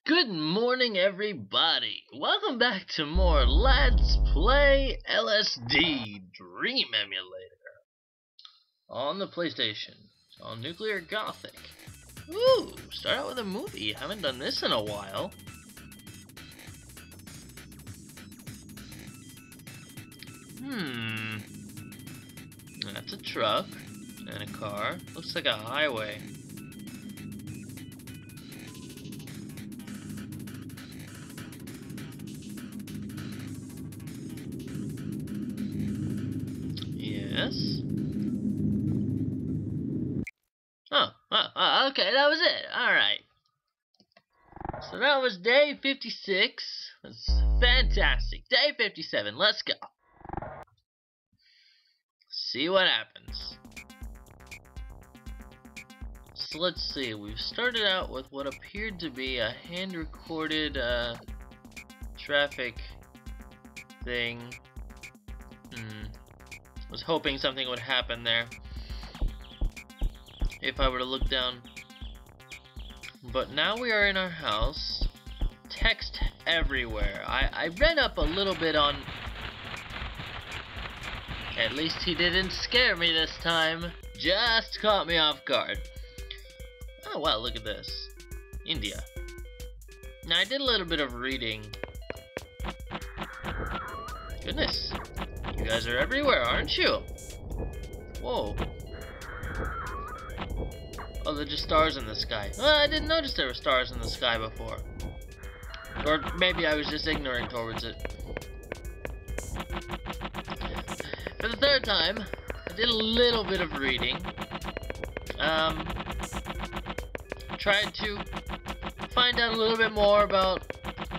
Good morning, everybody. Welcome back to more Let's Play LSD Dream Emulator on the PlayStation. It's on NuclearGothic. Ooh, start out with a movie. Haven't done this in a while. That's a truck and a car. Looks like a highway. Yes. Okay, that was it. Alright. So that was day 56. That's fantastic. Day 57. Let's go. See what happens. So let's see. We've started out with what appeared to be a hand-recorded traffic thing. Was hoping something would happen there if I were to look down. But now we are in our house. Text everywhere. I read up a little bit on... At least he didn't scare me this time. Just caught me off guard. Oh wow, look at this. India. Now I did a little bit of reading. Goodness. You guys are everywhere, aren't you? Whoa. Oh, they're just stars in the sky. Well, I didn't notice there were stars in the sky before. Or maybe I was just ignorant towards it. For the third time, I did a little bit of reading. Tried to find out a little bit more about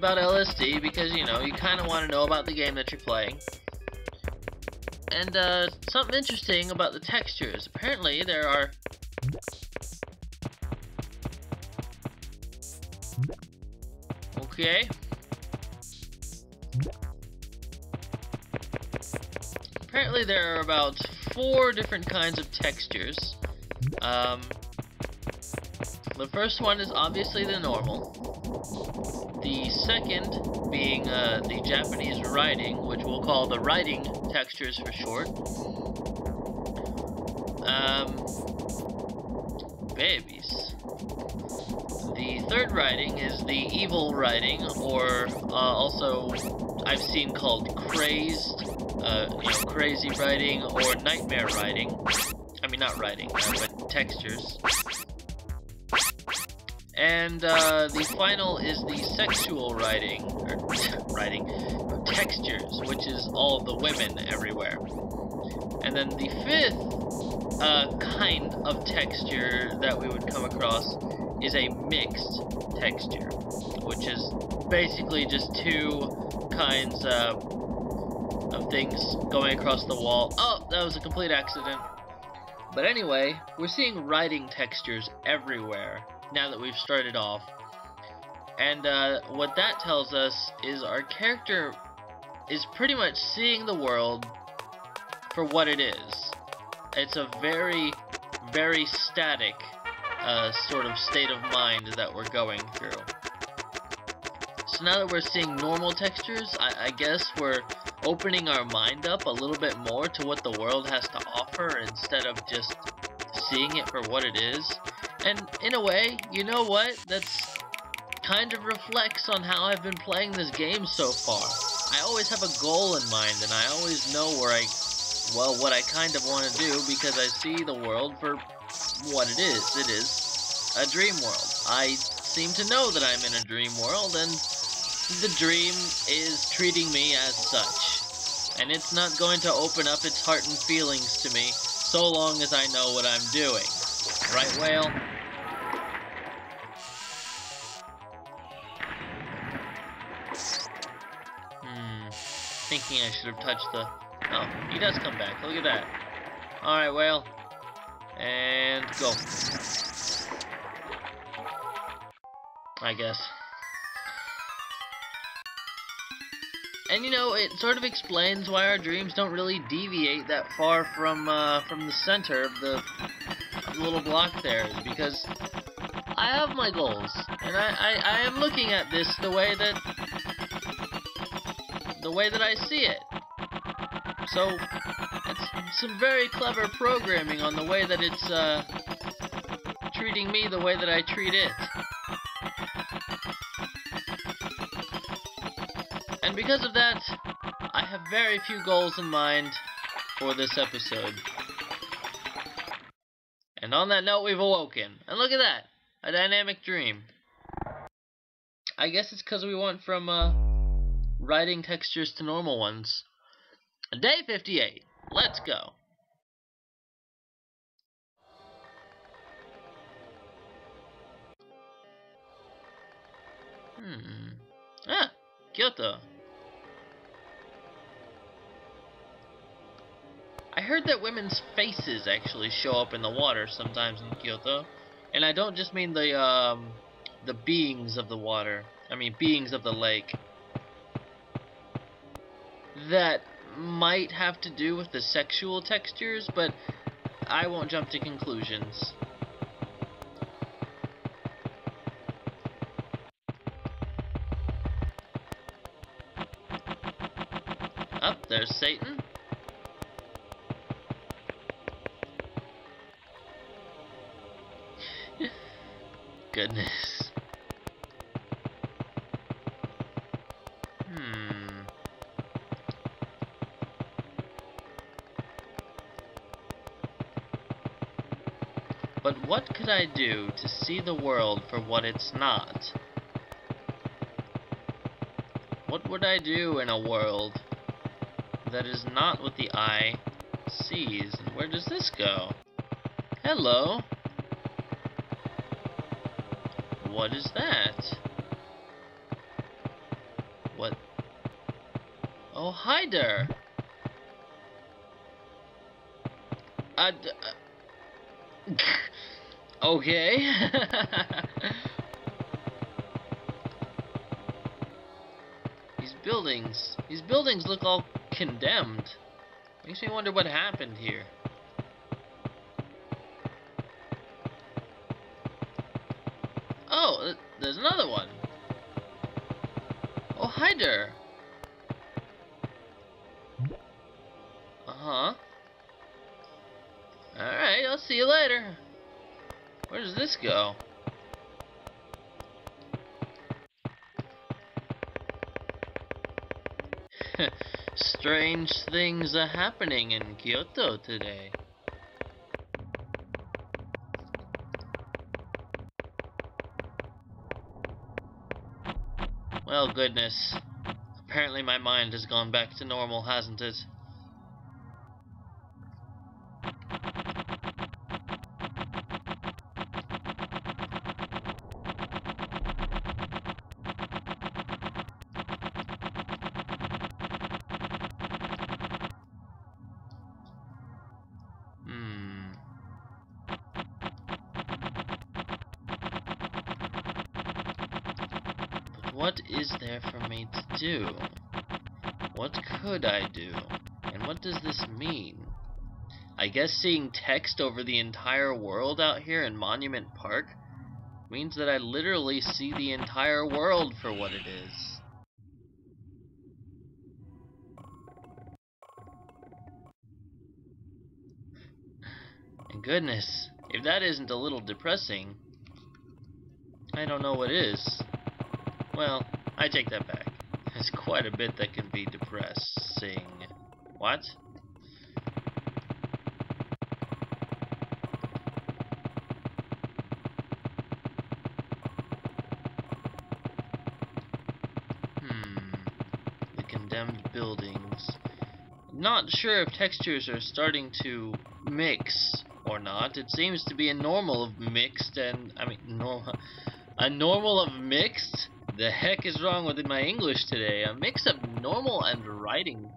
LSD because, you know, you kind of want to know about the game that you're playing. And something interesting about the textures. Apparently there are... Okay. Apparently there are about 4 different kinds of textures. The first one is obviously the normal. The second being the Japanese writing, which we'll call the writing textures for short. Babies. The third writing is the evil writing, or also I've seen called crazed, crazy writing, or nightmare writing. I mean, not writing, but textures. And the final is the sexual writing, or textures, which is all of the women everywhere. And then the fifth kind of texture that we would come across is a mixed texture, which is basically just 2 kinds of things going across the wall. Oh, that was a complete accident. But anyway, we're seeing writing textures everywhere now that we've started off. And what that tells us is our character is pretty much seeing the world for what it is. It's a very, very static sort of state of mind that we're going through. So now that we're seeing normal textures, I guess we're opening our mind up a little bit more to what the world has to offer instead of just seeing it for what it is. And in a way, you know what? That's kind of reflects on how I've been playing this game so far. I always have a goal in mind, and I always know where what I kind of want to do, because I see the world for what it is. It is a dream world. I seem to know that I'm in a dream world, and the dream is treating me as such. And it's not going to open up its heart and feelings to me so long as I know what I'm doing. Right, whale? Thinking I should have touched the... Oh, he does come back. Look at that. Alright, whale. And go. I guess. And you know, it sort of explains why our dreams don't really deviate that far from the center of the little block there, because I have my goals, and I am looking at this the way that I see it. So it's some very clever programming on the way that it's treating me the way that I treat it. And because of that, I have very few goals in mind for this episode. And on that note, we've awoken. And look at that! A dynamic dream. I guess it's because we went from writing textures to normal ones. Day 58. Let's go. Ah, Kyoto. I heard that women's faces actually show up in the water sometimes in Kyoto. And I don't just mean the beings of the water. I mean beings of the lake. That might have to do with the sexual textures, but I won't jump to conclusions. Up there's Satan. Goodness. But what could I do to see the world for what it's not? What would I do in a world that is not what the eye sees? And where does this go? Hello? What is that? What? Oh, hi there! Okay. These buildings look all condemned. Makes me wonder what happened here. Oh, there's another one. Oh, hi there. Uh-huh. Alright, I'll see you later. Where does this go? Strange things are happening in Kyoto today. Well, goodness. Apparently my mind has gone back to normal, hasn't it? What is there for me to do? What could I do? And what does this mean? I guess seeing text over the entire world out here in Monument Park means that I literally see the entire world for what it is. And goodness, if that isn't a little depressing, I don't know what is. Well, I take that back. There's quite a bit that can be depressing. What? The condemned buildings. Not sure if textures are starting to mix or not. It seems to be a normal of mixed and... a normal of mixed? The heck is wrong with my English today? A mix of normal and writing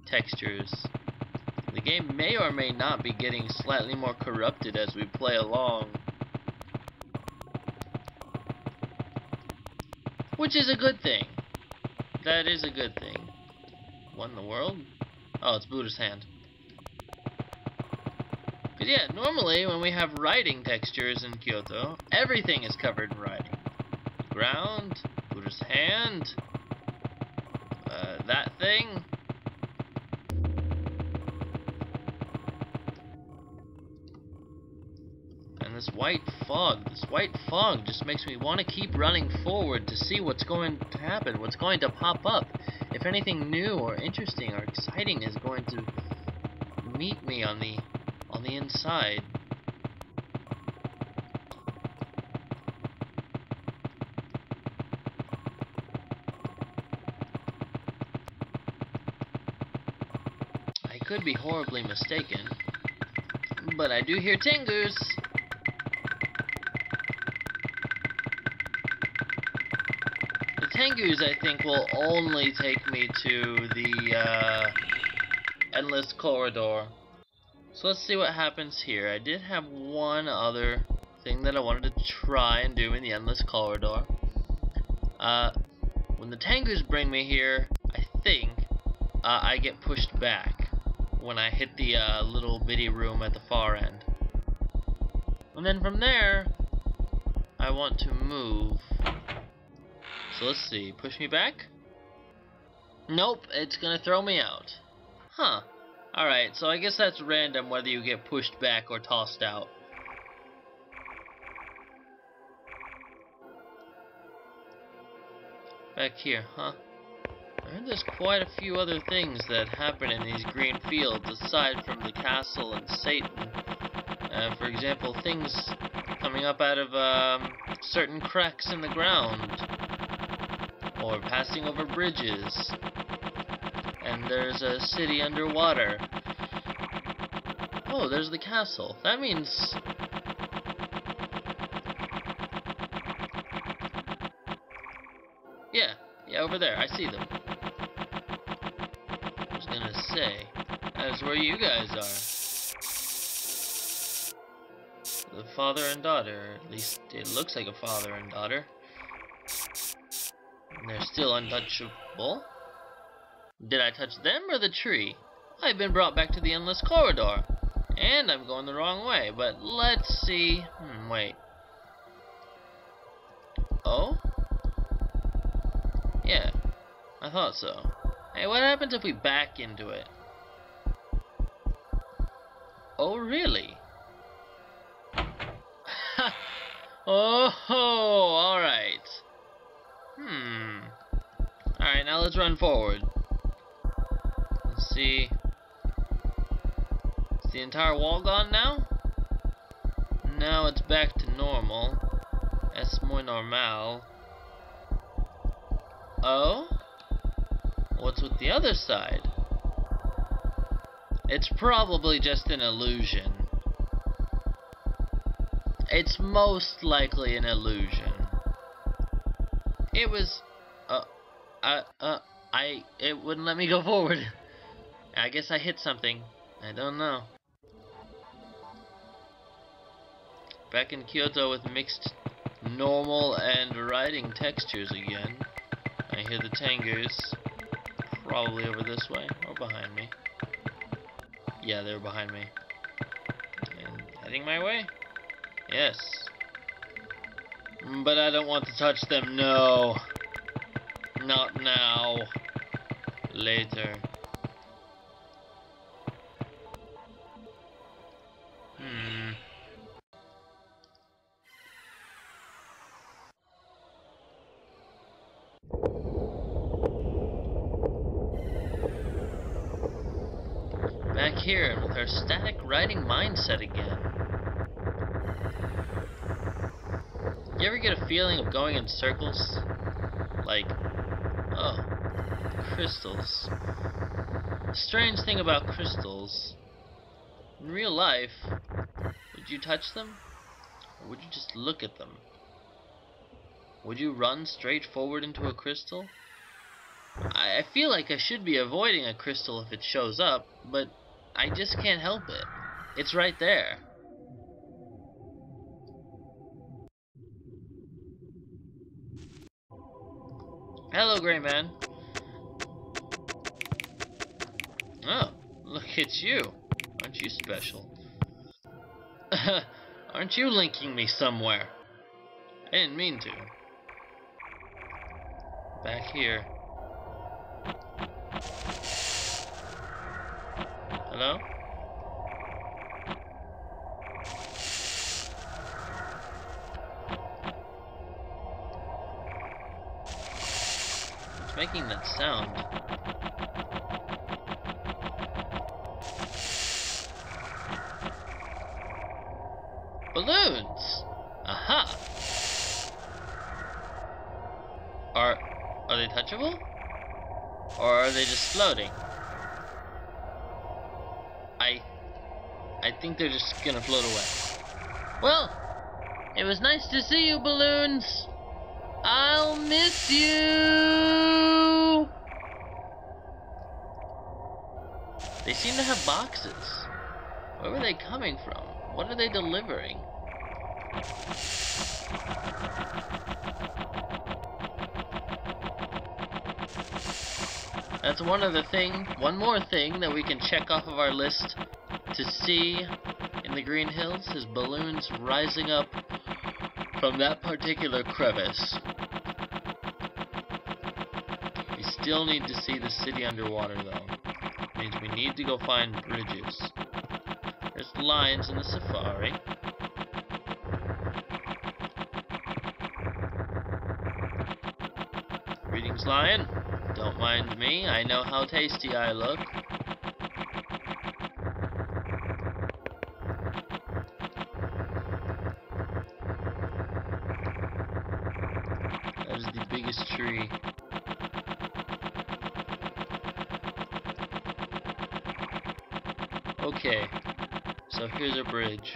textures. The game may or may not be getting slightly more corrupted as we play along. Which is a good thing. That is a good thing. What in the world? Oh, it's Buddha's hand. But yeah, normally when we have writing textures in Kyoto, everything is covered in writing. Ground, Buddha's hand, that thing. And this white fog just makes me want to keep running forward to see what's going to happen, what's going to pop up. If anything new or interesting or exciting is going to meet me on the inside. I could be horribly mistaken, but I do hear Tengus. The Tengus, I think, will only take me to the endless corridor. So let's see what happens here. I did have one other thing that I wanted to try and do in the endless corridor. When the Tengus bring me here, I think I get pushed back when I hit the little bitty room at the far end. And then from there, I want to move. So let's see, push me back? Nope, it's gonna throw me out. Huh. Alright, so I guess that's random whether you get pushed back or tossed out. Back here, huh? I heard there's quite a few other things that happen in these green fields aside from the castle and Satan. For example, things coming up out of certain cracks in the ground, or passing over bridges. And there's a city underwater. Oh, there's the castle. That means... Yeah, over there. I see them. I was gonna say, that's where you guys are. The father and daughter. At least it looks like a father and daughter. And they're still untouchable. Did I touch them or the tree? I've been brought back to the endless corridor. And I'm going the wrong way, but let's see. Wait. Oh? Yeah, I thought so. Hey, what happens if we back into it? Oh, really? Oh, alright. Alright, now let's run forward. Let's see. Is the entire wall gone now? Now it's back to normal. Es muy normal. Oh? What's with the other side? It's probably just an illusion. It's most likely an illusion. It was... it wouldn't let me go forward. I guess I hit something. I don't know. Back in Kyoto with mixed normal and writing textures again. I hear the Tengus. Probably over this way or behind me. Yeah, they're behind me. And heading my way? Yes. But I don't want to touch them, no. Not now. Later. Back here with our static writing mindset again. You ever get a feeling of going in circles? Like, oh, crystals. The strange thing about crystals, in real life, would you touch them? Or would you just look at them? Would you run straight forward into a crystal? I feel like I should be avoiding a crystal if it shows up, but I just can't help it. It's right there. Hello, Gray Man. Oh, look, it's you. Aren't you special? Aren't you linking me somewhere? I didn't mean to. Back here. Hello? It's making that sound. Balloons! Aha! Are they touchable? Or are they just floating? I think they're just gonna float away. Well, it was nice to see you, balloons. I'll miss you. They seem to have boxes. Where were they coming from? What are they delivering? That's one more thing that we can check off of our list to see in the Green Hills is balloons rising up from that particular crevice. We still need to see the city underwater though. It means we need to go find bridges. There's lions in the safari. Greetings, lion. Don't mind me, I know how tasty I look. That is the biggest tree. Okay, so here's a bridge.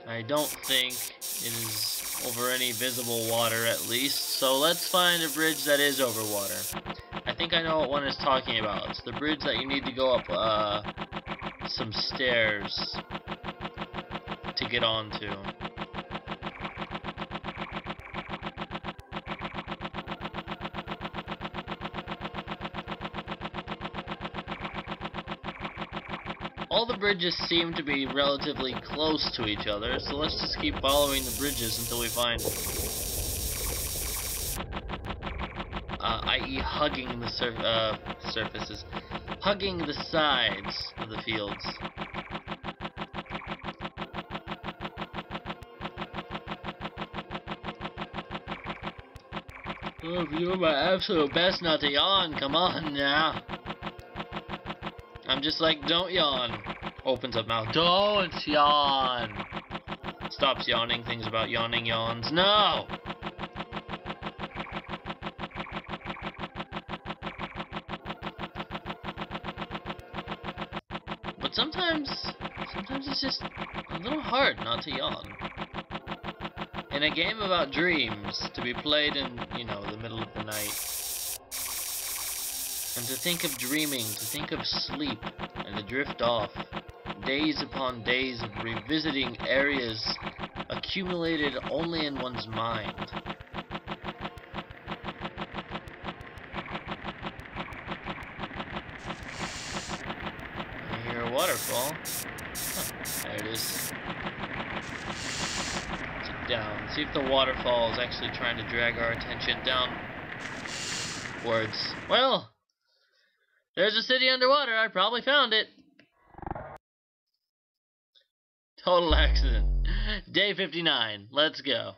I don't think it is over any visible water at least, so let's find a bridge that is over water. I think I know what one is talking about. It's the bridge that you need to go up some stairs to get onto. All the bridges seem to be relatively close to each other, so let's just keep following the bridges until we find i.e. hugging the surfaces, hugging the sides of the fields. Oh, I'm doing my absolute best not to yawn, come on now. I'm just like, don't yawn. Opens up mouth, don't yawn. Stops yawning, things about yawning, yawns. No! But sometimes it's just a little hard not to yawn. In a game about dreams, to be played in, you know, the middle of the night. And to think of dreaming, to think of sleep, and to drift off. Days upon days of revisiting areas accumulated only in one's mind. I hear a waterfall. Huh, there it is. Check down. See if the waterfall is actually trying to drag our attention downwards. Well, there's a city underwater. I probably found it. Total accident. Day 59. Let's go.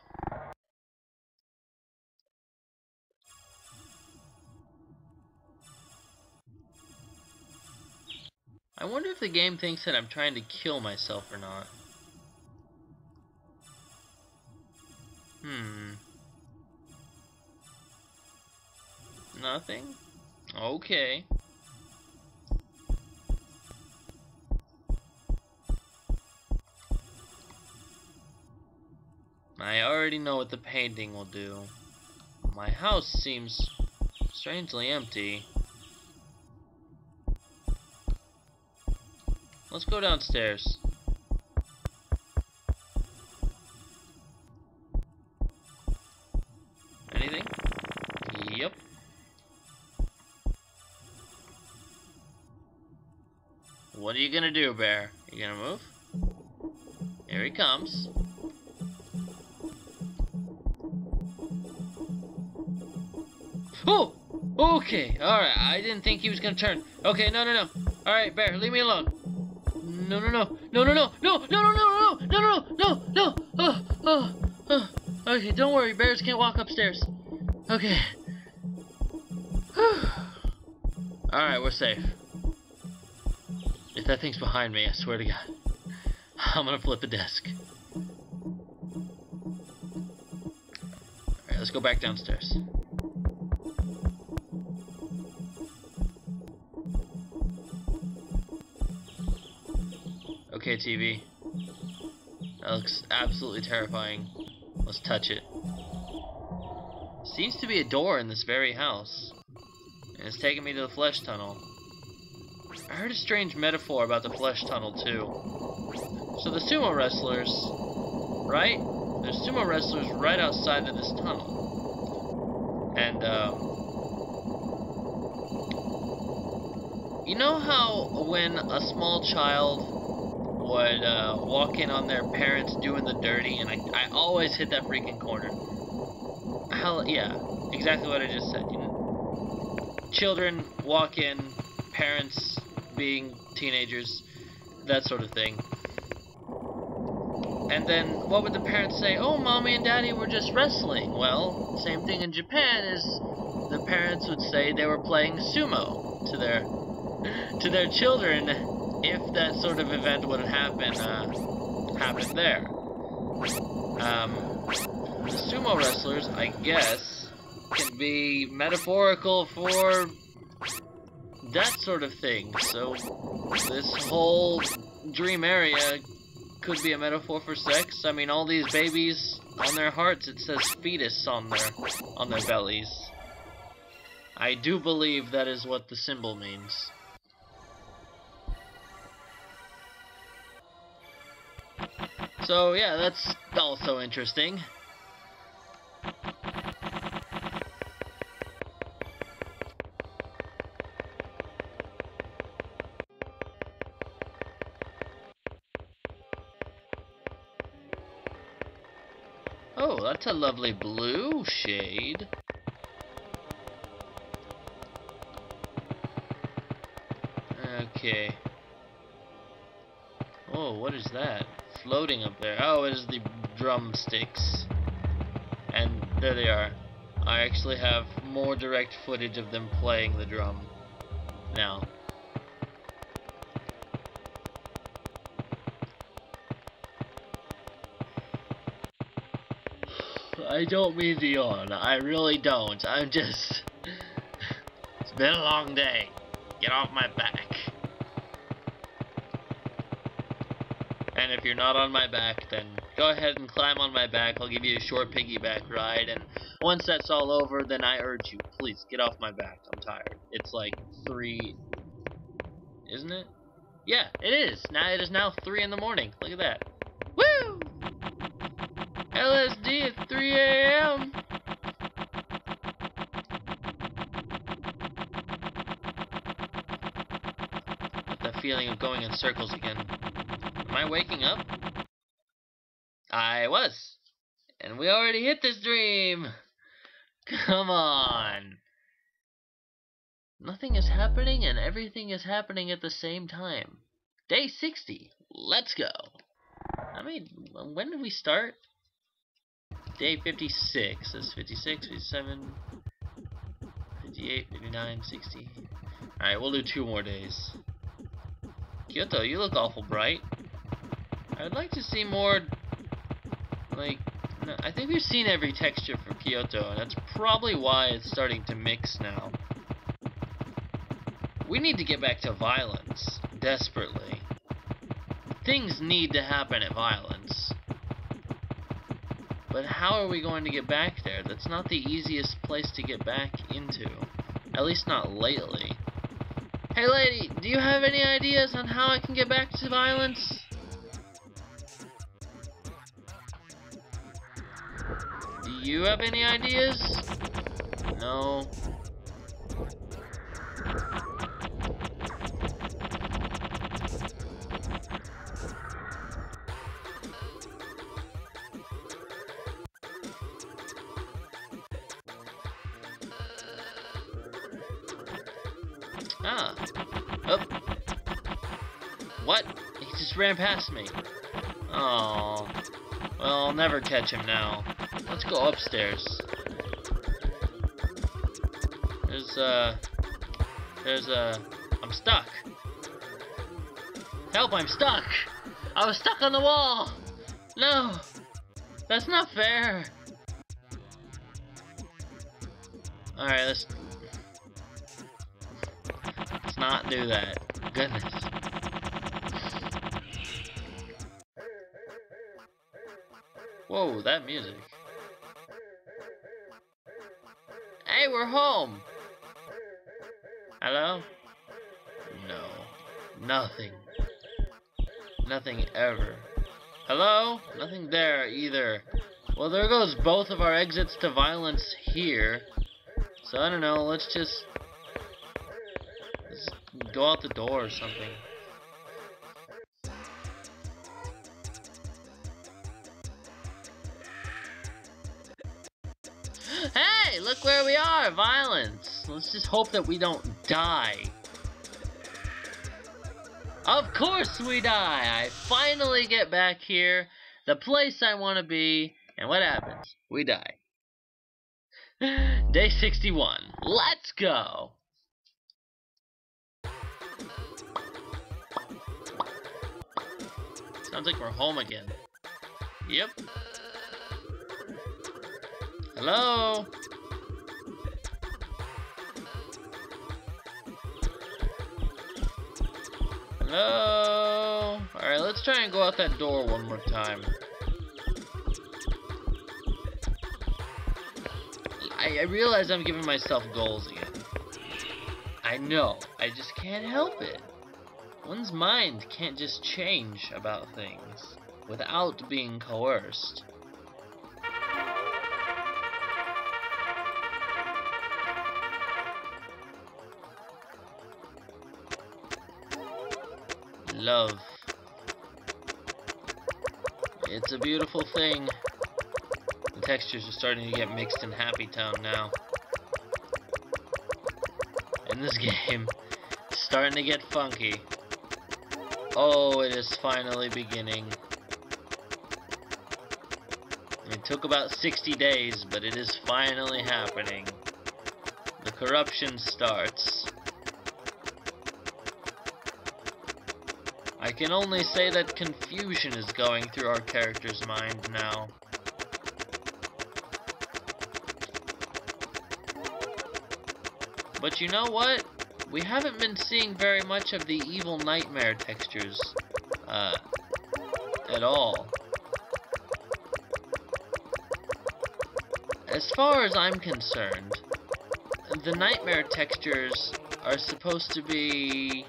I wonder if the game thinks that I'm trying to kill myself or not. Nothing? Okay. I already know what the painting will do. My house seems strangely empty. Let's go downstairs. Anything? Yep. What are you gonna do, Bear? You gonna move? Here he comes. Oh! Okay, alright. I didn't think he was gonna turn. Okay, no. Alright, Bear, leave me alone. No. Okay, don't worry. Bears can't walk upstairs. Okay. Alright, we're safe. If that thing's behind me, I swear to God, I'm gonna flip the desk. Alright, let's go back downstairs. Okay, TV. That looks absolutely terrifying. Let's touch it. Seems to be a door in this very house. And it's taking me to the flesh tunnel. I heard a strange metaphor about the flesh tunnel too. So the sumo wrestlers, right? There's sumo wrestlers right outside of this tunnel. And you know how when a small child would walk in on their parents doing the dirty, and I always hit that freaking corner. Hell yeah, exactly what I just said. You know, children walk in, parents being teenagers, that sort of thing. And then what would the parents say? Oh, mommy and daddy were just wrestling. Well, same thing in Japan is the parents would say they were playing sumo to their children if that sort of event would happen there. The sumo wrestlers, I guess, can be metaphorical for that sort of thing. So this whole dream area could be a metaphor for sex. I mean, all these babies on their hearts, it says fetus on their bellies. I do believe that is what the symbol means. So yeah, that's also interesting. Oh, that's a lovely blue shade. Okay. Oh, what is that? Floating up there. Oh, it is the drumsticks. And there they are. I actually have more direct footage of them playing the drum now. I don't mean to yawn. I really don't. I'm just... It's been a long day. Get off my back. And if you're not on my back, then go ahead and climb on my back. I'll give you a short piggyback ride. And once that's all over, then I urge you, please get off my back. I'm tired. It's like 3... Isn't it? Yeah, it is. Now it is now 3 in the morning. Look at that. Woo! LSD at 3 a.m. Got that feeling of going in circles again. Am I waking up? I was. And we already hit this dream. Come on. Nothing is happening and everything is happening at the same time. Day 60. Let's go. I mean, when did we start? Day 56. That's 56, 57, 58, 59, 60. Alright, we'll do 2 more days. Kyoto, you look awful bright. I'd like to see more, like, I think we've seen every texture for Kyoto, and that's probably why it's starting to mix now. We need to get back to violence, desperately. Things need to happen at violence. But how are we going to get back there? That's not the easiest place to get back into. At least not lately. Hey lady, do you have any ideas on how I can get back to violence? Do you have any ideas? No. Ah. Oh. What? He just ran past me. Oh. Well, I'll never catch him now. Let's go upstairs. I'm stuck. Help, I'm stuck! I was stuck on the wall! No! That's not fair! Alright, let's not do that. Goodness. Whoa, that music. Hey, we're home! Hello? No. Nothing. Nothing ever. Hello? Nothing there either. Well, there goes both of our exits to violence here. So I don't know, let's just go out the door or something. Hey, look where we are, violence. Let's just hope that we don't die. Of course we die! I finally get back here, the place I want to be, and what happens? We die. Day 61. Let's go! Sounds like we're home again. Yep. Hello? Hello? Alright, let's try and go out that door one more time. I realize I'm giving myself goals again. I know, I just can't help it. One's mind can't just change about things without being coerced. Love. It's a beautiful thing. The textures are starting to get mixed in Happy Town now. In this game, it's starting to get funky. Oh, it is finally beginning. It took about 60 days, but it is finally happening. The corruption starts. I can only say that confusion is going through our character's mind now. But you know what? We haven't been seeing very much of the evil nightmare textures, at all. As far as I'm concerned, the nightmare textures are supposed to be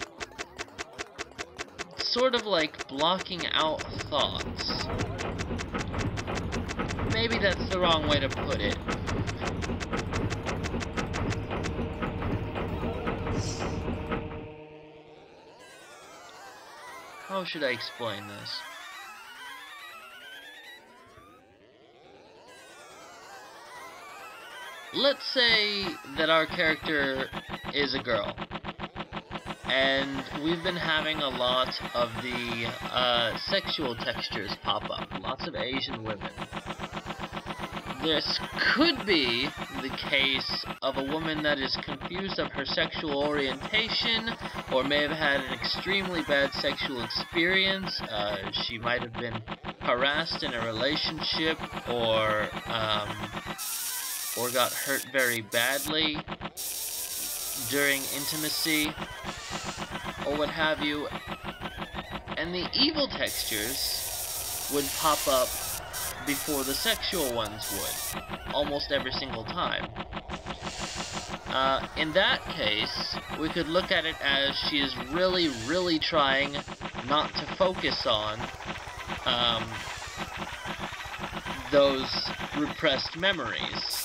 sort of like blocking out thoughts. Maybe that's the wrong way to put it. How should I explain this? Let's say that our character is a girl, and we've been having a lot of the sexual textures pop up. Lots of Asian women. This could be the case of a woman that is confused of her sexual orientation, or may have had an extremely bad sexual experience. She might have been harassed in a relationship, or got hurt very badly during intimacy, or what have you. And the evil textures would pop up before the sexual ones would, almost every single time. In that case, we could look at it as she is really, really trying not to focus on those repressed memories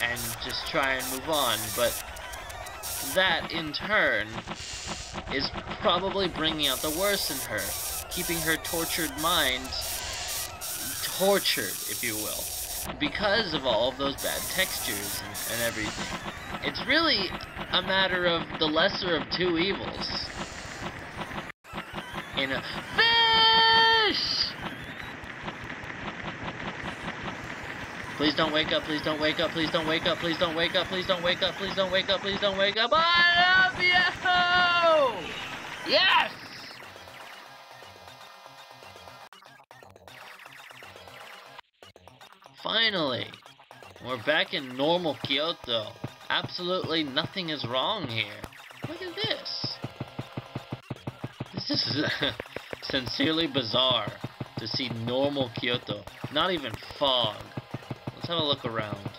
and just try and move on, but that in turn is probably bringing out the worst in her, keeping her tortured mind tortured, if you will. because of all of those bad textures and everything. It's really a matter of the lesser of two evils. In a fish! Please don't wake up, please don't wake up, please don't wake up, please don't wake up, please don't wake up, please don't wake up, please don't wake up. I love you! Yes! Finally, we're back in normal Kyoto. Absolutely nothing is wrong here. Look at this. This is sincerely bizarre to see normal Kyoto. Not even fog. Let's have a look around.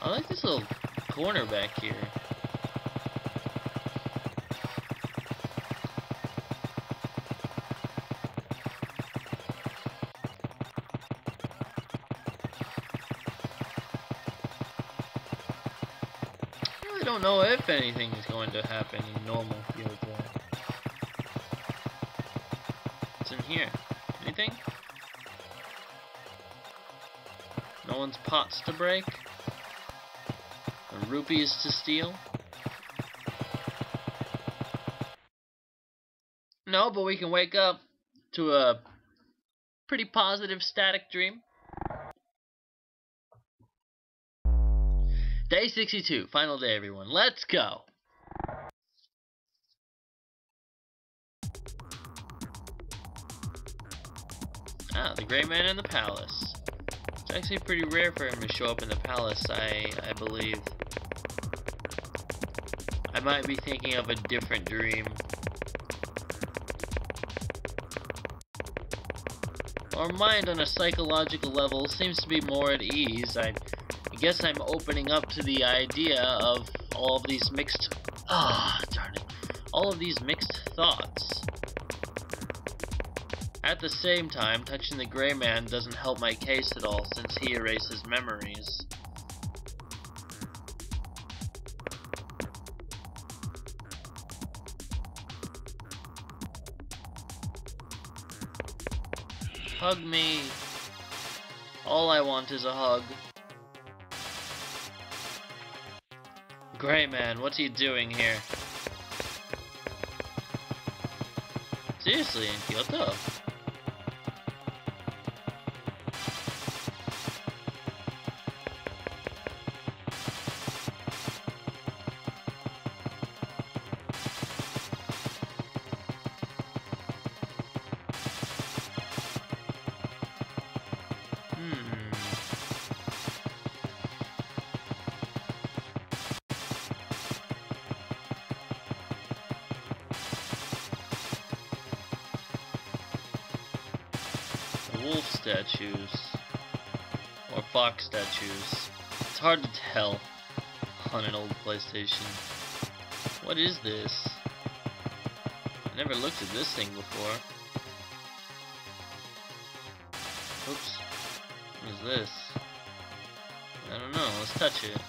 I like this little corner back here. I don't know if anything is going to happen in normal Kyoto. What's in here? Anything? No one's pots to break? Or rupees to steal? No, but we can wake up to a pretty positive static dream. Day 62, final day everyone. Let's go! Ah, the Gray Man in the palace. It's actually pretty rare for him to show up in the palace, I believe. I might be thinking of a different dream. Our mind on a psychological level seems to be more at ease. I guess I'm opening up to the idea of all of these mixed... darn it. All of these mixed thoughts. At the same time, touching the Gray Man doesn't help my case at all since he erases memories. Hug me. All I want is a hug. Gray Man, what's he doing here? Seriously, in Kyoto? Wolf statues or fox statues. It's hard to tell on an old PlayStation. What is this? I never looked at this thing before. Oops. What is this? I don't know. Let's touch it.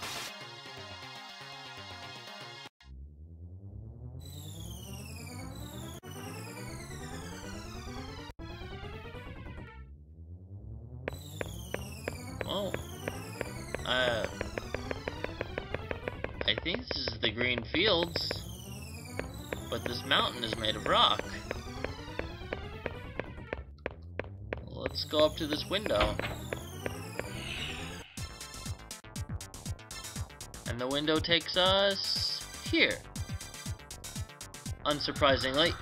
Oh, I think this is the green fields, but this mountain is made of rock. Let's go up to this window. And the window takes us here. Unsurprisingly.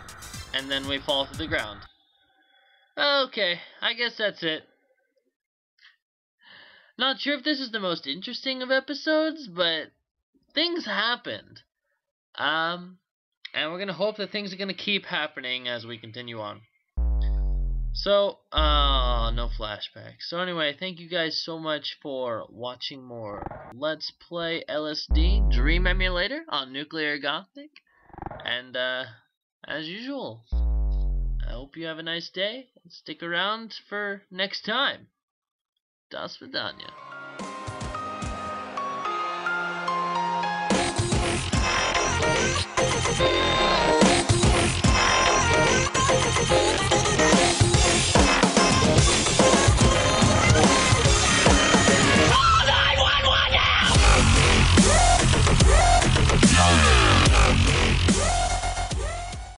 And then we fall to the ground. Okay, I guess that's it. Not sure if this is the most interesting of episodes, but things happened. And we're gonna hope that things are gonna keep happening as we continue on. So, no flashbacks. So anyway, thank you guys so much for watching more Let's Play LSD Dream Emulator on NuclearGothic. And, as usual, I hope you have a nice day, and stick around for next time. До свидания.